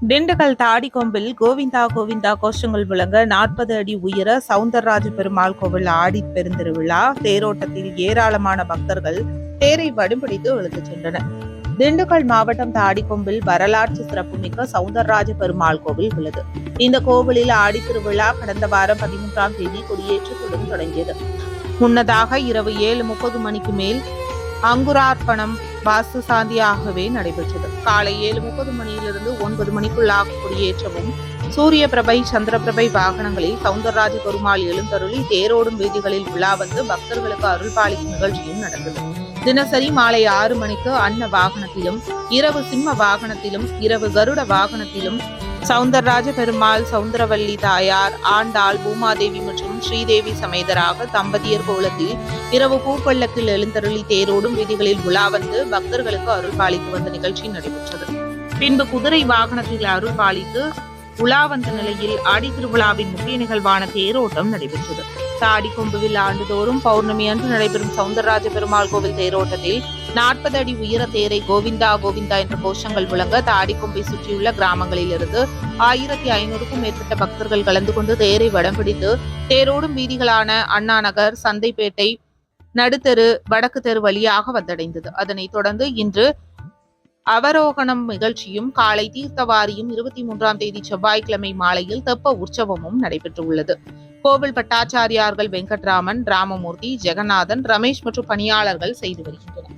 திண்டுக்கல் தாடிக்கொம்பில் கோவிந்தா கோவிந்தா கோஷங்கள் முழங்க 40 அடி உயர சவுந்தரராஜ பெருமாள் கோவில் ஆடி பெருந்திருவிழா தேரோட்டத்தில் ஏராளமான பக்தர்கள் தேரை வடுபிடித்து இழுத்துச் சென்றனர். திண்டுக்கல் மாவட்டம் தாடிக்கொம்பில் வரலாற்று சிறப்புமிக்க சவுந்தரராஜ பெருமாள் கோவில் உள்ளது. இந்த கோவிலில் ஆடி திருவிழா கடந்த வாரம் 13ஆம் தேதி கொடியேற்றத்துடன் தொடங்கியது. முன்னதாக இரவு 7:30 மணிக்கு மேல் அங்குரார்ப்பணம் வாஸ்து சாந்தியாகவே நடைபெற்றது. காலை 7:30 மணியிலிருந்து 9 மணிக்குள்ளாக கொடியேற்றவும் சூரிய பிரபை சந்திர பிரபை வாகனங்களில் சவுந்தரராஜ பெருமாள் எழுந்தருளி தேரோடும் வீதிகளில் உலா வந்து பக்தர்களுக்கு அருள்பாலிக்கும் நிகழ்ச்சியும் நடந்தது. தினசரி மாலை 6 மணிக்கு அன்ன வாகனத்திலும், இரவு சிம்ம வாகனத்திலும், இரவு கருட வாகனத்திலும் சவுந்தரராஜ பெருமாள், சவுந்தரவல்லி தாயார், ஆண்டாள், பூமாதேவி மற்றும் ஸ்ரீதேவி சமேதராக தம்பதியர் கோலத்தில் இரவு பூப்பள்ளக்கில் எழுந்தருளி தேரோடும் வீதிகளில் உலா வந்து பக்தர்களுக்கு அருள் பாலித்து வந்த நிகழ்ச்சி நடைபெற்றது. பின்பு குதிரை வாகனத்தில் அருள் பாலித்து உலா வந்த நிலையில் ஆடி திருவிழாவின் முக்கிய நிகழ்வான தேரோட்டம் நடைபெற்றது. தாடிக்கொம்புவில் ஆண்டுதோறும் பௌர்ணமி அன்று நடைபெறும் சவுந்தரராஜ பெருமாள் கோவில் தேரோட்டத்தில் 40 அடி உயர தேரை கோவிந்தா கோவிந்தா என்ற கோஷங்கள் முழங்க தாடிக்கொம்பை சுற்றியுள்ள கிராமங்களில் இருந்து 1500க்கும் மேற்பட்ட பக்தர்கள் கலந்து கொண்டு தேரை வடம் பிடித்து தேரோடும் வீதிகளான அண்ணா நகர், சந்தைப்பேட்டை, நடுத்தெரு, வடக்கு தெரு வழியாக வந்தடைந்தது. அதனைத் தொடர்ந்து இன்று அவரோகணம் நிகழ்ச்சியும் காலை தீர்த்தவாரியும் 23ஆம் தேதி செவ்வாய்க்கிழமை மாலையில் தெப்ப உற்சவமும் நடைபெற்றுள்ளது. கோவில் பட்டாச்சாரியார்கள் வெங்கட்ராமன், ராமமூர்த்தி, ஜெகநாதன், ரமேஷ் மற்றும் பணியாளர்கள் செய்து வருகின்றனர்.